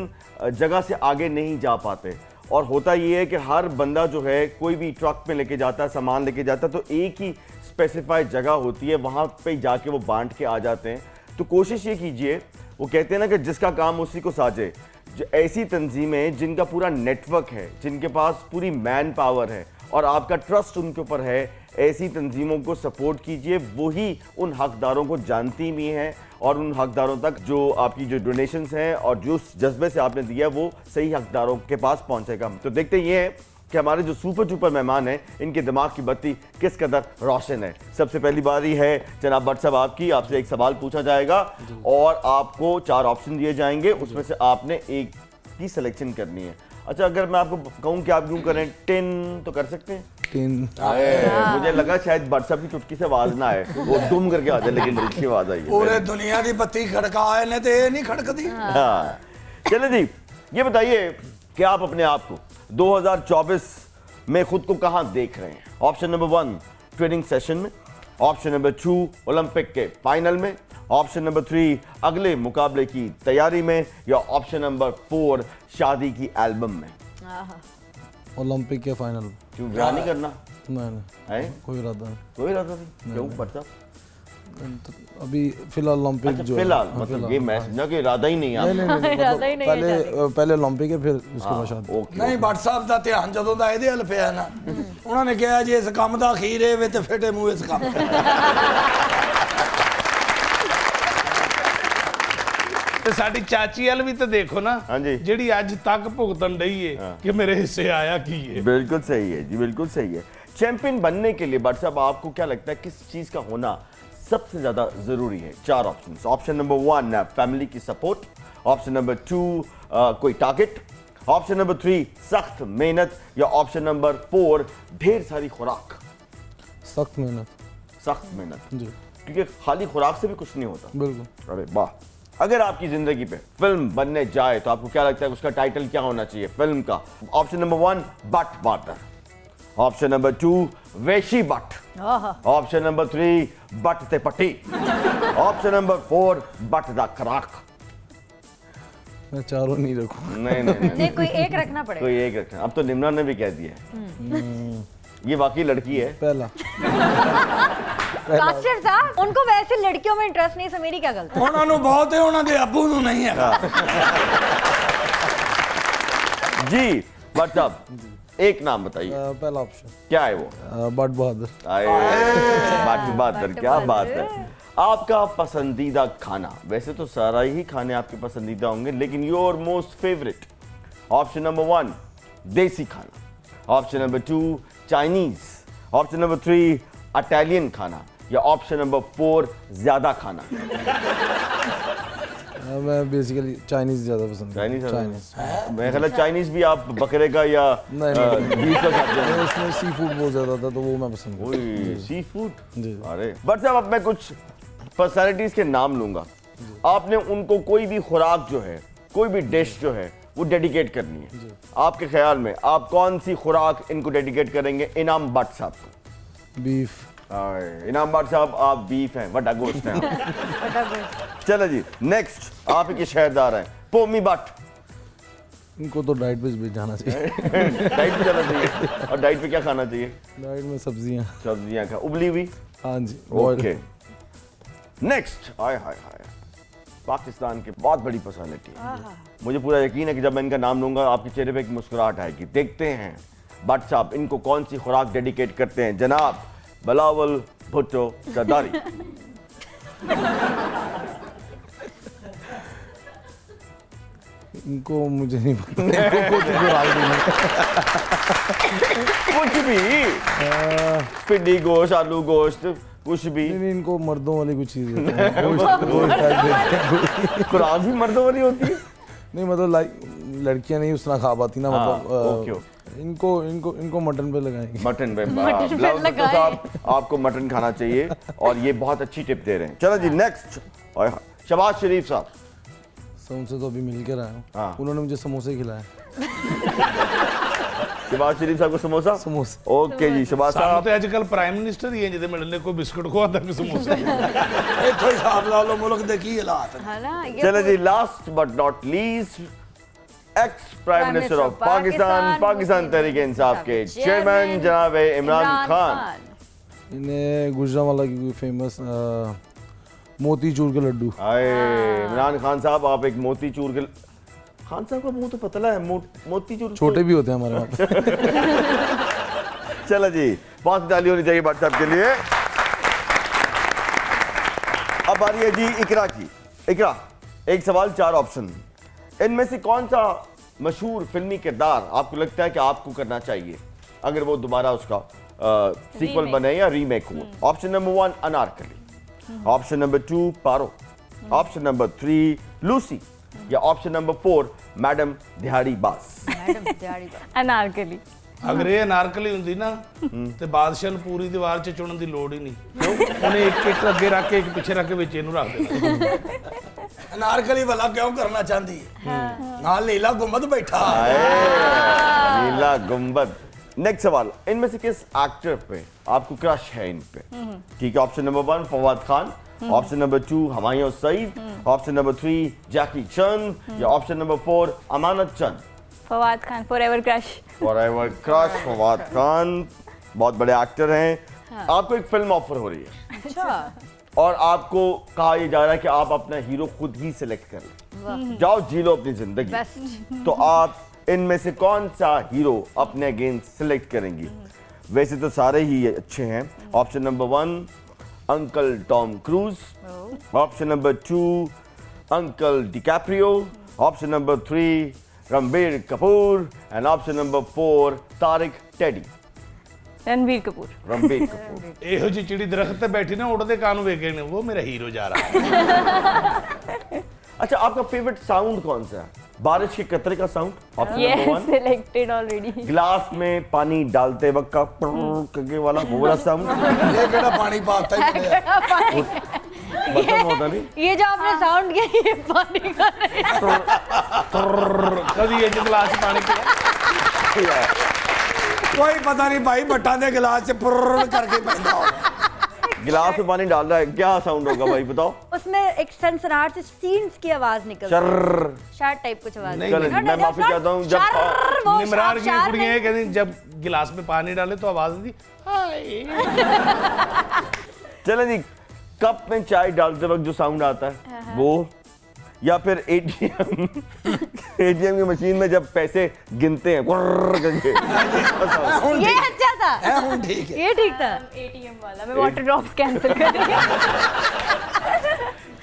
जगह से आगे नहीं जा पाते, और होता ये है कि हर बंदा जो है कोई भी ट्रक में लेके जाता है, सामान लेके जाता है, तो एक ही स्पेसिफाइड जगह होती है, वहाँ पे जाके वो बांट के आ जाते हैं। तो कोशिश ये कीजिए, वो कहते हैं ना कि जिसका काम उसी को साजे। जो ऐसी तंजीमें जिनका पूरा नेटवर्क है, जिनके पास पूरी मैन पावर है और आपका ट्रस्ट उनके ऊपर है, ऐसी तंजीमों को सपोर्ट कीजिए, वही उन हकदारों को जानती भी हैं और उन हकदारों तक जो आपकी जो डोनेशंस हैं और जो जज्बे से आपने दिया वो सही हकदारों के पास पहुंचेगा। तो देखते ये हैं कि हमारे जो सुपर डुपर मेहमान हैं इनके दिमाग की बत्ती किस कदर रोशन है। सबसे पहली बारी है जनाब भट्ट साहब आपकी, आपसे एक सवाल पूछा जाएगा और आपको 4 ऑप्शन दिए जाएंगे, उसमें से आपने एक की सिलेक्शन करनी है। अच्छा, अगर मैं आपको कहूं कि आप यूं करें 10 तो कर सकते हैं? 10 मुझे लगा शायद भट्ट साहब की चुटकी से आवाज ना आए, वो दुम करके आ जाए, लेकिन बड़ी अच्छी आवाज आई है। पूरे दुनिया की बत्ती खड़काए ने तो ये नहीं खड़कती। हाँ, चले जी, ये बताइए कि आप अपने आप को 2024 में खुद को कहां देख रहे हैं? ऑप्शन नंबर 1 ट्रेनिंग सेशन में, ऑप्शन नंबर 2 ओलंपिक के फाइनल में, ऑप्शन नंबर 3 अगले मुकाबले की तैयारी में, या ऑप्शन नंबर 4 शादी की एल्बम में। ओलंपिक के फाइनल। क्यों ब्याह नहीं करना नहीं है? कोई इरादा नहीं। कोई इरादा नहीं? क्यों भट्ट साहब? तो अभी फिलहाल ओलंपिक अच्छा, जो है, फिलहाल हाँ, मतलब ये मैं समझा कि इरादा ही नहीं है। नहीं इरादा ही नहीं है पहले ओलंपिक है फिर उसके बाद शादी। ओके, नहीं भट्ट ਸਾਹਿਬ ਦਾ ਧਿਆਨ ਜਦੋਂ ਦਾ ਇਹਦੇ ਹਲ ਪਿਆ ਨਾ, ਉਹਨਾਂ ਨੇ ਕਿਹਾ ਜੀ ਇਸ ਕੰਮ ਦਾ ਅਖੀਰ ਇਹ ਵੇ ਤੇ ਫੇਟੇ ਮੂੰਹ ਇਸ ਕੰਮ ਤੇ ਸਾਡੀ ਚਾਚੀ ਵਾਲ ਵੀ ਤਾਂ ਦੇਖੋ ਨਾ, ਹਾਂਜੀ। ਜਿਹੜੀ ਅੱਜ ਤੱਕ ਭੁਗਤਣ ਡਈ ਏ ਕਿ ਮੇਰੇ ਹਿੱਸੇ ਆਇਆ ਕੀ ਏ। बिल्कुल सही है जी, बिल्कुल सही है। चैंपियन बनने के लिए भट्ट साहब आपको क्या लगता है किस चीज का होना सबसे ज्यादा जरूरी है? 4 ऑप्शन। ऑप्शन नंबर 1 फैमिली की सपोर्ट, ऑप्शन नंबर 2 कोई टारगेट, ऑप्शन नंबर 3 सख्त मेहनत, या ऑप्शन नंबर 4 ढेर सारी खुराक। सख्त मेहनत। सख्त मेहनत, जी क्योंकि खाली खुराक से भी कुछ नहीं होता। बिल्कुल। अरे वाह, अगर आपकी जिंदगी पे फिल्म बनने जाए तो आपको क्या लगता है उसका टाइटल क्या होना चाहिए फिल्म का? ऑप्शन नंबर 1 बट बाटर, ऑप्शन नंबर 2 वेशी बट, ऑप्शन नंबर 3 बट ते पट्टी, ऑप्शन नंबर 4 बट द खराक। मैं चारों नहीं रखूँ। नहीं नहीं नहीं, नहीं कोई एक रखना पड़ेगा। कोई एक रखना। अब तो निम्रा ने भी कह दिया है। ये वाकई लड़की है। पहला। काशिफ साहब, उनको वैसे लड़कियों में इंटरेस्ट नहीं, सो मेरी क्या गलती? ਉਹਨਾਂ ਨੂੰ ਬਹੁਤ ਹੈ, ਉਹਨਾਂ ਦੇ ਅੱਬੂ ਨੂੰ ਨਹੀਂ ਹੈਗਾ। जी भट्ट साहब, एक नाम बताइए, पहला ऑप्शन। क्या है वो? बट बहादुर। बात बात क्या बात है। आपका पसंदीदा खाना, वैसे तो सारा ही खाने आपके पसंदीदा होंगे, लेकिन your most favourite? Option number 1 देसी खाना, option number 2 Chinese, option number 3 Italian खाना, या ऑप्शन नंबर 4 ज्यादा खाना? मैं बेसिकली चाइनीज ज्यादा पसंद चाइनीज चाइनीज। मैं ख्याल चाइनीज भी आप बकरे का या नहीं, बीफ का खाते हैं? उसमें सी फूड बहुत ज्यादा था तो वो मैं पसंद करता हूँ। Sea food. जी। अरे बट साहब, अब मैं कुछ पर्सनालिटीज के नाम लूंगा, आपने उनको कोई भी खुराक जो है, कोई भी डिश जो है वो डेडिकेट करनी है। आपके ख्याल में आप कौन सी खुराक इनको डेडिकेट करेंगे इनाम भट्ट साहब को? बीफ। इनाम भट्ट साहब, आप बीफ हैं, वड्डा गोश्त हैं। चलो जी, नेक्स्ट आप के शहरदार हैं पोमी भट्ट। इनको तो डाइट पे भी जाना चाहिए। डाइट पे जाना चाहिए। और डाइट पे क्या खाना चाहिए? डाइट में सब्जियां। सब्जियां खा, उबली हुई। हाँ जी। Okay, next. हाय हाय हाय, पाकिस्तान की बहुत बड़ी पर्सनालिटी है। मुझे पूरा यकीन है कि जब मैं इनका नाम लूंगा आपके चेहरे पे एक मुस्कुराहट आएगी। देखते हैं भट्ट साहब इनको कौन सी खुराक डेडिकेट करते हैं। जनाब बिलावल भुट्टो जरदारी। इनको मुझे नहीं पता। इनको कुछ खुराक देना। कुछ भी, पिंडी गोश्त, आलू गोश्त, कुछ भी। नहीं, इनको मर्दों वाली कुछ चीज देते हैं। गोश्त टाइप देते हैं। खुराक भी मर्दों वाली होती है? नहीं मतलब लाइक लड़कियां नहीं उस तरह खा पाती ना, ओके, मतलब इनको इनको इनको मटन पे लगाएंगे। मटन पे बिलावल भुट्टो साहब, आपको मटन खाना चाहिए और ये बहुत अच्छी टिप दे रहे हैं। चलो जी, नेक्स्ट शहबाज शरीफ साहब। उनसे तो अभी मिल के आया हाँ। हूँ। उन्होंने मुझे समोसे खिलाए। शहबाज शरीफ साहब को समोसा? समोसे। ओके जी, शहबाज ਸਾਨੂੰ साहब। ਤੇ ਅੱਜ ਕੱਲ ਪ੍ਰਾਈਮ ਮਿਨਿਸਟਰ ਹੀ ਹੈ ਜਿਹਦੇ ਮਿਲਣੇ ਕੋਈ ਬਿਸਕੁਟ ਖਵਾਉਂਦਾ ਕਿ ਸਮੋਸੇ। ਇੱਥੋਂ ਹਿਸਾਬ ਲਾ ਲਓ ਮੁਲਕ ਦੇ ਕੀ ਹਾਲਾਤ ਨੇ। है ना ये चलो तो- जी, last but not least, ex prime minister of Pakistan, Pakistan Tehreek Insaf के चेयरमैन जनाब इमरान खान। इन्हें गुजरांवाला की कोई फेमस मोतीचूर के लड्डू। हाय इमरान खान साहब, आप एक मोतीचूर के खान साहब का मुंह तो पतला है, मोतीचूर छोटे भी होते हैं हमारे वहाँ पे। चलो जी, बहुत ताली होनी चाहिए भट्ट साहब के लिए। अब आ रही है जी इकरा की। इकरा, एक सवाल 4 ऑप्शन, इनमें से कौन सा मशहूर फिल्मी किरदार आपको लगता है कि आपको करना चाहिए अगर वो दोबारा उसका सीक्वल बने या रीमेक हो? Option number 1 Anarkali, option number 2 पारो, ऑप्शन नंबर 3 लूसी, या ऑप्शन नंबर 4 मैडम दिहाड़ी बास। अनारकली। अगर ਇਹ ਅਨਾਰਕਲੀ ਹੁੰਦੀ ਨਾ ਤੇ ਬਾਦਸ਼ਾਹ ਨੂੰ ਪੂਰੀ ਦੀਵਾਰ 'ਚ ਚੁਣਨ ਦੀ ਲੋੜ ਹੀ ਨਹੀਂ, ਉਹਨੇ ਇੱਕ ਅੱਗੇ ਰੱਖ ਕੇ ਇੱਕ ਪਿੱਛੇ ਰੱਖ ਕੇ ਵਿੱਚ ਇਹਨੂੰ ਰੱਖ ਦੇਣਾ। अनारकली वाला क्यों करना चाहती है? नाल नीला गुंबद बैठा। नीला गुंबद। नेक्स्ट सवाल, इनमें से किस एक्टर पे आपको क्रश है इन पे? ठीक है, option number 1 Fawad Khan, option number 2 Humayun Saeed, option number 3 Jackie Chan, या option number 4 Amanat Chand. Fawad Khan, forever crush. Forever crush Fawad Khan, बहुत बड़े एक्टर हैं। आपको एक फिल्म ऑफर हो रही है। अच्छा। और आपको कहा यह जा रहा है कि आप अपना हीरो खुद ही सिलेक्ट कर लें, जाओ जी लो अपनी जिंदगी। बेस्ट। तो आप इनमें से कौन सा हीरो अपने अगेंस्ट सिलेक्ट करेंगी? वैसे तो सारे ही अच्छे हैं। Option number 1 uncle Tom cruise, option number 2 uncle DiCaprio, option number 3 Ranbir Kapoor, and option number 4 Tariq teddy. Ranbir Kapoor. Ranbir Kapoor. ਇਹੋ ਜਿਹੀ ਚਿੜੀ ਦਰਖਤ ਤੇ ਬੈਠੀ ਨਾ ਉੜਦੇ ਕਾਨੂੰ ਵੇਖੇ ਨੇ, वो मेरा हीरो जा रहा है। अच्छा, आपका फेवरेट साउंड कौन सा है? बारिश के कतरे का sound, option Yes, number 1। selected already. गिलास में पानी डालते वक्त का करके वाला वो वाला साउंड। ये केड़ा पानी पाता है मुझे। बटन होता नहीं। ये जो आपने साउंड किया ये पानी का नहीं। कभी ये गिलास पानी पिया? कोई पता नहीं भाई, भट्टा दे गिलास से पुर्र करके पैदा हो। गिलास में पानी डाल रहा है, क्या साउंड होगा भाई बताओ? उसमें एक सनसनाहट से सीन्स की आवाज निकलती है। शर्र। शार्ट टाइप कुछ आवाज। चलो जी, मैं माफी चाहता हूँ। जब निमरार की कुड़ियां ये कहती जब गिलास में पानी डाले तो आवाज दी हाय। चले जी, कप में चाय डालते वक्त जो साउंड आता है वो, या फिर एटीएम की मशीन में जब पैसे गिनते हैं गुर्र करके। ये अच्छा था। हूं ठीक है। ये ठीक था। ATM वाला। मैं वाटर ड्रॉप्स कैंसिल कर रही हूँ।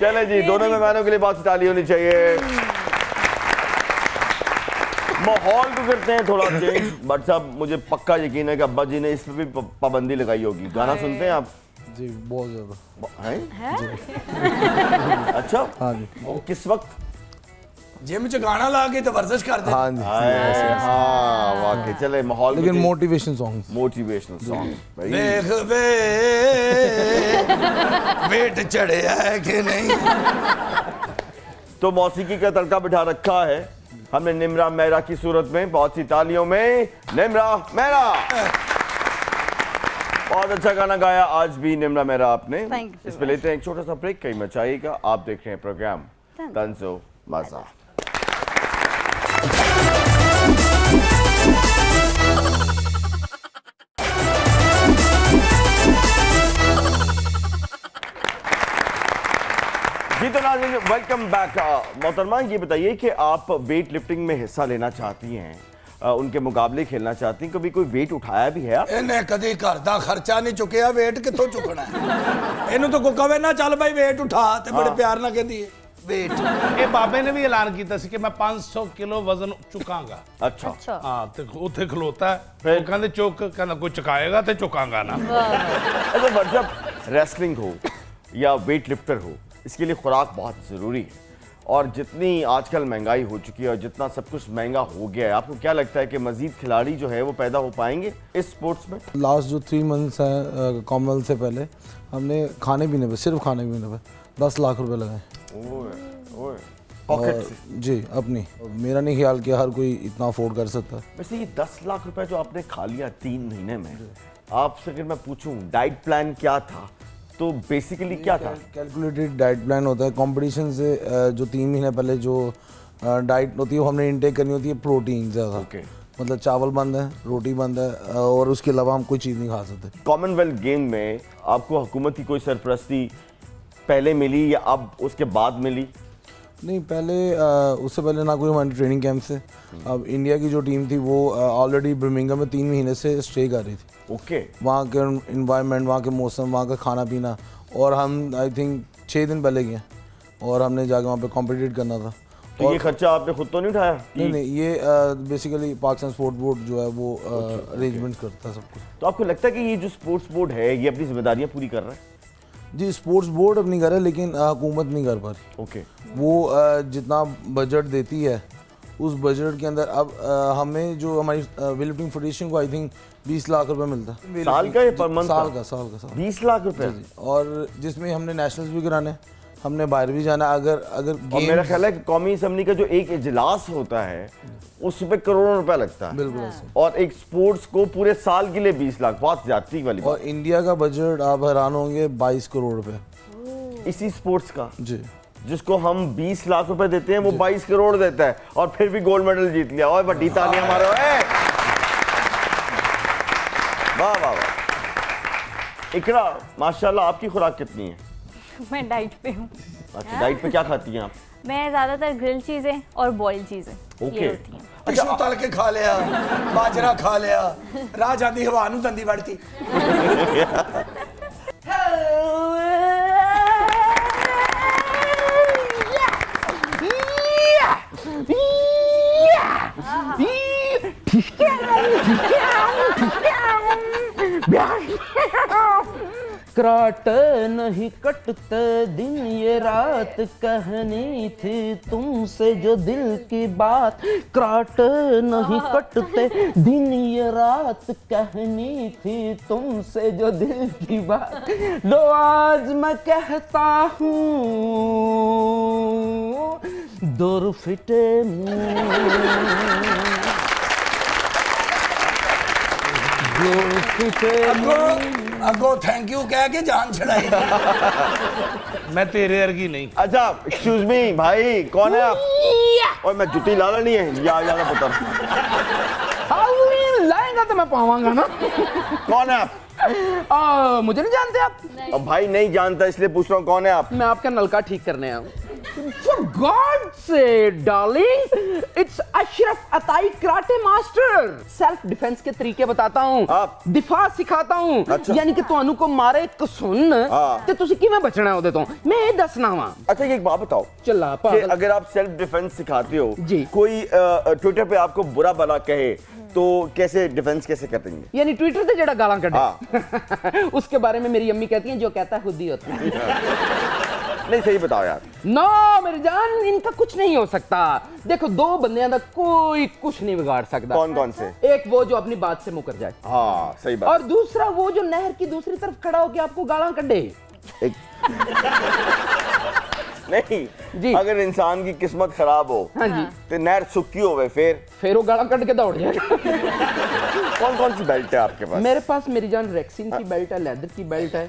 चले जी, दोनों मेहमानों के लिए बहुत ताली होनी चाहिए। माहौल को करते हैं थोड़ा चेंज। बट साहब, मुझे पक्का यकीन है कि अब्बा जी ने इस पर भी पाबंदी लगाई होगी। गाना सुनते हैं आप? जी बहुत ज़्यादा। हैं? अच्छा, हाँ जी। और किस वक्त? जिम च गाना ला के तो वर्जिश करते। हाँ जी। हाँ वाकई। चले माहौल, लेकिन मोटिवेशन सॉन्ग्स। Motivational song. देख वे वेट चढ़े है कि नहीं। तो मौसीकी का तड़का बिठा रखा है हमने निम्रा मेहरा की सूरत में। बहुत सी तालियों में निम्रा मेहरा। बहुत अच्छा गाना गाया आज भी निम्रा मेहरा आपने। Thank you so इस पे लेते हैं एक छोटा सा ब्रेक, कहीं मचाइएगा। आप देख रहे हैं प्रोग्राम तंजो मजा। जी तो नाज़रीन, वेलकम बैक। मोहतरमा, ये बताइए कि आप वेट लिफ्टिंग में हिस्सा लेना चाहती हैं, उनके मुकाबले खेलना चाहती हैं, कभी कोई वेट उठाया भी है आप? इन्हें कदी घर दा खर्चा नहीं चुकिया, वेट कितों चुकना है? इन्हू तो कोई कवे ना चल भाई वेट उठा, ते बड़े प्यार ना कहती है वेट। ਇਹ ਬਾਬੇ ਨੇ ਵੀ ਐਲਾਨ ਕੀਤਾ ਸੀ ਕਿ ਮੈਂ 500 ਕਿਲੋ ਵਜ਼ਨ ਚੁਕਾਂਗਾ। अच्छा। ਹਾਂ ਤੇ ਉੱਥੇ ਖਲੋਤਾ ਹੈ, ਉਹ ਕਹਿੰਦੇ ਚੁੱਕ, ਕਹਿੰਦਾ ਕੋਈ ਚੁਕਾਏਗਾ ਤੇ ਚੁਕਾਂਗਾ ਨਾ। अच्छा मतलब रेसलिंग हो या वेट लिफ्टर हो, इसके लिए खुराक बहुत ज़रूरी है। और जितनी आजकल महंगाई हो चुकी है और जितना सब कुछ महंगा हो गया है, आपको क्या लगता है कि मजीद खिलाड़ी जो है वो पैदा हो पाएंगे इस स्पोर्ट्स में? लास्ट जो 3 मंथ्स हैं कॉमनवेल्थ से पहले, हमने खाने पीने पे, सिर्फ खाने पीने पे 10 लाख रुपए लगाए। पॉकेट और से? जी अपनी। मेरा नहीं ख्याल कि हर कोई इतना अफोर्ड कर सकता। वैसे ये 10 लाख रुपए जो आपने खा लिया 3 महीने में, आपसे अगर मैं पूछूं डाइट प्लान क्या था, तो बेसिकली क्या था? कैलकुलेटेड डाइट प्लान होता है। कंपटीशन से जो 3 महीने पहले जो डाइट होती है वो हमने इनटेक करनी होती है प्रोटीन ज़्यादा। Okay. मतलब चावल बंद है, रोटी बंद है, और उसके अलावा हम कोई चीज़ नहीं खा सकते। कॉमनवेल्थ गेम में आपको हुकूमत की कोई सरपरस्ती पहले मिली या अब उसके बाद मिली? नहीं पहले उससे पहले ना कोई हमारे ट्रेनिंग कैंप से। अब इंडिया की जो टीम थी वो ऑलरेडी बर्मिंघम में 3 महीने से स्टे कर रही थी। ओके। वहाँ के इन्वायरमेंट, वहाँ के मौसम, वहाँ का खाना पीना, और हम आई थिंक 6 दिन पहले गए और हमने जाके वहाँ पे कॉम्पिटिट करना था। तो ये खर्चा आपने खुद तो नहीं उठाया? नहीं, ये बेसिकली पाकिस्तान स्पोर्ट बोर्ड जो है वो अरेंजमेंट करता है सब कुछ। तो आपको लगता है कि ये जो स्पोर्ट्स बोर्ड है ये अपनी जिम्मेदारियां पूरी कर रहा है? जी, स्पोर्ट्स बोर्ड अपनी कर रहा है, लेकिन हुकूमत नहीं कर पा रही। ओके। वो जितना बजट देती है उस बजट के अंदर अब हमें जो हमारी वेट लिफ्टिंग फेडरेशन को आई थिंक 20 लाख रुपए मिलता है साल का या पर मंथ? साल का 20 लाख रुपए। और जिसमें हमने नेशनल्स भी कराने हैं, हमने बाहर भी जाना। अगर और मेरा ख्याल है कि कौमी असम्बली का जो एक इजलास होता है उस पे करोड़ों रुपया लगता है। बिल्कुल। और एक स्पोर्ट्स को पूरे साल के लिए 20 लाख, बहुत ज्यादती वाली बात। और इंडिया का बजट आप हैरान होंगे 22 करोड़ रुपए इसी स्पोर्ट्स का, जी, जिसको हम 20 लाख रुपए देते हैं वो 22 करोड़ देता है और फिर भी गोल्ड मेडल जीत लिया। और बड़ी तालियां मारो। वाह वाह वाह। इकरा, माशाल्लाह आपकी खुराक कितनी है? मैं डाइट पे हूँ। अच्छा, डाइट पे क्या खाती हैं आप? मैं ज़्यादातर ग्रिल चीज़ें और बॉयल चीज़ें ओके। ये होती हैं। पिछू तल के खा लिया, बाजरा खा लिया, राह जाती हवा नूं दंदी वड़ती। कराट नहीं कटते दिन ये रात कहनी थी तुमसे जो दिल की बात। कराट नहीं कटते दिन ये रात कहनी थी तुमसे जो दिल की बात। लो आज मैं कहता हूँ दूर फिटे अगो थैंक यू कह के जान छड़ाई। मैं तेरे अर्गी नहीं। अच्छा, एक्सक्यूज मी भाई, कौन है आप? और मैं जुती लाला नहीं है, याद पुत्र। लाएगा तो मैं पावांगा ना। कौन है आप? मुझे नहीं जानते आप? अब भाई नहीं जानता इसलिए पूछ रहा हूँ, कौन है आप? मैं आपका नलका ठीक करने आया हूँ। For God's sake, darling, it's Ashraf Atai karate master. Self defence के तरीके बताता हूँ, आप? दिफा सिखाता हूँ। अच्छा। यानी कि ਤੁਹਾਨੂੰ को मारे कसून ते ਤੁਸੀਂ ਕਿਵੇਂ ਬਚਣਾ ਉਹਦੇ ਤੋਂ मैं ਇਹ ਦੱਸਣਾ ਵਾ। अच्छा, एक बात बताओ ਚੱਲਾ कि पागल। अगर आप सेल्फ डिफेंस सिखाते हो, जी। कोई ट्विटर पे आपको बुरा भला कहे तो कैसे डिफेंस कैसे करेंगे? यानी ट्विटर पे जड़ा गालां कढ़े उसके बारे में मेरी अम्मी कहती हैं जो कहता है खुद ही होता है। नहीं, सही बताओ यार। नो मेरी जान, इनका कुछ नहीं हो सकता। देखो, 2 बंदियां दा कोई कुछ नहीं बिगाड़ सकता। कौन कौन से? एक वो जो अपनी बात से मुकर जाए, हाँ सही बात। और दूसरा वो जो नहर की दूसरी तरफ खड़ा होकर आपको गालां कढ़े। एक नहीं जी। अगर इंसान की किस्मत खराब हो, हाँ जी, तो नहर सुक्की होवे, फिर वो गालां कढ़ के दौड़ जाएगा। कौन कौन सी बेल्ट है आपके पास? मेरे पास मेरी जान रेक्सिन की बेल्ट है, लेदर की बेल्ट है,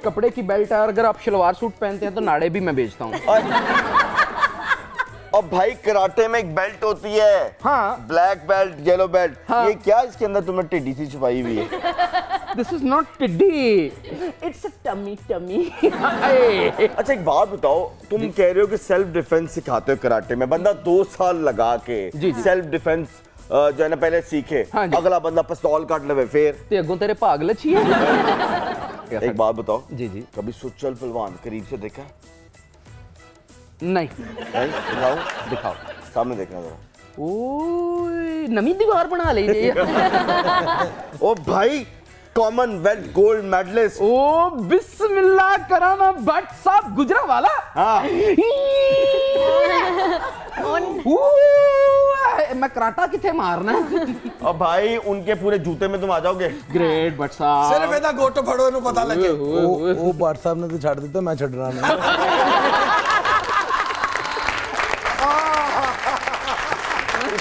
कपड़े की बेल्ट है, और अगर आप शलवार सूट पहनते हैं तो नाड़े भी मैं बेचता हूँ। और भाई कराटे में एक बेल्ट होती है, हाँ, ब्लैक बेल्ट, येलो बेल्ट। हाँ। ये क्या इसके अंदर तुमने टिड्डी सी छुपाई हुई है? दिस इज नॉट टिड्डी, इट्स अ टमी टमी। अच्छा, एक बात बताओ, तुम कह रहे हो कि सेल्फ डिफेंस सिखाते हो कराटे में, बंदा 2 साल लगा के जी। सेल्फ डिफेंस जो है ना पहले सीखे, हाँ जी। अगला बंदा पिस्तौल काट ले, फिर ते अगों तेरे भाग लच्छी है। एक बात बताओ, जी जी, कभी सुचल पहलवान करीब से देखा? नहीं। नहीं? दिखाओ दिखाओ, सामने देखना जरा। ओए नवी दीवार बना ली। ओ भाई, कॉमनवेल्थ गोल्ड मेडलिस्ट। ओ बिस्मिल्लाह करामा भट्ट साहब गुजरावाला। हाँ। मैं कराटा किथे मारना। और भाई उनके पूरे जूते में तुम आ जाओगे। ग्रेट भट्ट साहब। सिर्फ ਇਹਦਾ ਗੁੱਟ ਫੜੋ ਇਹਨੂੰ ਪਤਾ ਲੱਗੇ। ਉਹ ਭੱਟ ਸਾਹਿਬ ਨੇ ਤੇ ਛੱਡ ਦਿੱਤਾ, ਮੈਂ ਛੱਡਣਾ ਨਹੀਂ।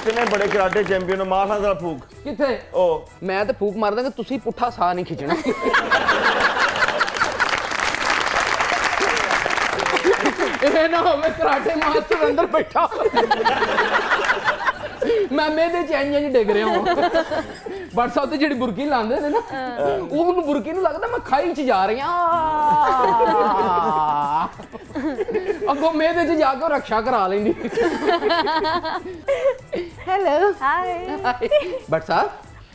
इतने बड़े कराटे चैंपियन, मारना जरा फूक। किथे? ओ मैं तो फूक मार देंगे, तुसी पुट्ठा साह नहीं खिंचना। ये ना हो मैं कराटे मास्टर अंदर बैठा मैं मेरे चैन जी डिग रहा हूँ। भट्ट साहब जी बुरकी लाते ने ना, वो बुरकी लगता मैं खाई च जा रही। अगो मैं ते जाके रक्षा करा लेंदी। हेलो हाय बट साहब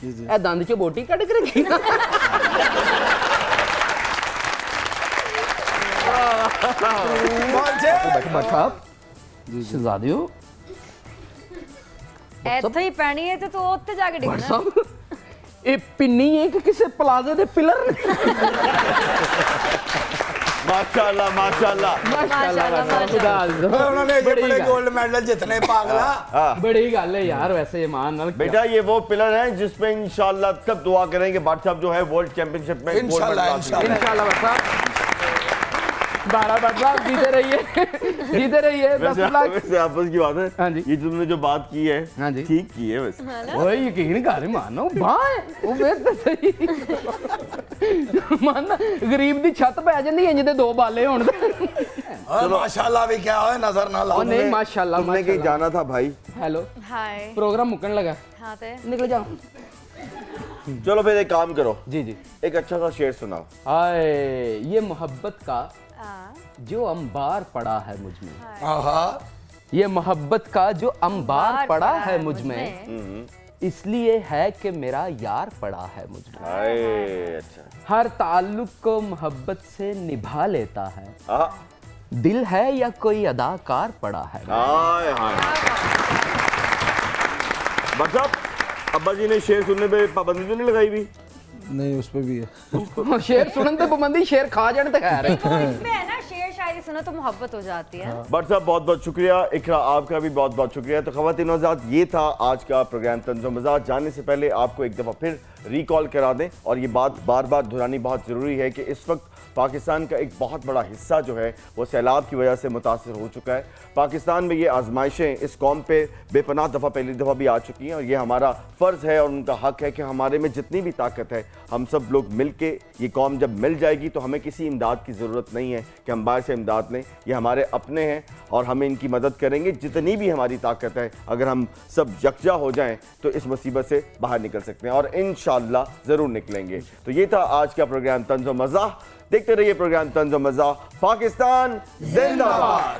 ए दंद च बोटी कट के रखी ना। बट साहब शहजादे हो ਇੱਥੇ ਹੀ ਪੈਣੀ ਹੈ ਤੇ ਤੂੰ ਉੱਥੇ ਜਾ ਕੇ बट ਡਿੱਗਣਾ साहब ये पिन्नी है कि किसी प्लाजे दे पिलर ने? माशाल्लाह माशाल्लाह उन्होंने ये बड़े गोल्ड मेडल जितने पागला। बड़ी गल है यार वैसे ईमान नाल बेटा ये वो पिलर है जिसमें इंशाल्लाह सब दुआ करेंगे बाट साहब जो है वर्ल्ड चैंपियनशिप में गोल्ड मेडल हासिल करें। इंशाल्लाह बट साहब 12 बट साहब जीते रहिए जीते रहिए 10 लाख। वैसे आपस की बात है हाँ जी। ये तुमने जो बात की है हाँ जी। ठीक की है वैसे। ओए यकीन कर मानो बाय वो वेख तो सही मान गरीब दी छत पै जांदी इंज दे दो बाले होण ते। माशाल्लाह भी क्या है नजर ना ओ लाओ। नहीं माशाल्लाह तुमने कहीं जाना था भाई। हेलो हाय प्रोग्राम मुकन लगा हाँ ते निकल जाओ। चलो फिर एक काम करो जी जी एक अच्छा सा शेर सुनाओ। हाय ये मोहब्बत का हाँ जो अंबार पड़ा है मुझ में, आहा ये मोहब्बत का जो अंबार पड़ा है मुझ में, इसलिए है कि मेरा यार पड़ा है मुझ में। हाय अच्छा हर ताल्लुक को मोहब्बत से निभा लेता है, आहा, दिल है या कोई अदाकार पड़ा है। हाय हाय मतलब अब्बा जी ने शेर सुनने पे पाबंदी तो नहीं लगाई भी? नहीं उस पर भी है। शेर सुनन ते पाबंदी शेर खा जाने ते खैर है। वो इसमें है ना शेर शायरी सुनो तो मोहब्बत हो जाती है। भट्ट साहब बहुत बहुत शुक्रिया। इकरा आपका भी बहुत बहुत शुक्रिया। तो ख़वातीन और हज़रात ये था आज का प्रोग्राम तंज़ो मज़ाक। जाने से पहले आपको एक दफ़ा फिर रिकॉल करा दें और ये बात बार बार दोहरानी बहुत ज़रूरी है कि इस वक्त पाकिस्तान का एक बहुत बड़ा हिस्सा जो है वो सैलाब की वजह से मुतासर हो चुका है। पाकिस्तान में ये आजमाइशें इस कौम पे बेपनाह दफ़ा पहली दफ़ा भी आ चुकी हैं और ये हमारा फ़र्ज़ है और उनका हक़ है कि हमारे में जितनी भी ताकत है हम सब लोग मिल के ये कौम जब मिल जाएगी तो हमें किसी इमदाद की ज़रूरत नहीं है कि हम बाहर से इमदाद लें। ये हमारे अपने हैं और हमें इनकी मदद करेंगे जितनी भी हमारी ताकत है। अगर हम सब यकजा हो जाएं तो इस मुसीबत से बाहर निकल सकते हैं और इंशाअल्लाह ज़रूर निकलेंगे। तो ये था आज का प्रोग्राम तंज़ो मज़ाक। देखते रहिए प्रोग्राम तंज़ो मज़ाक। पाकिस्तान जिंदाबाद।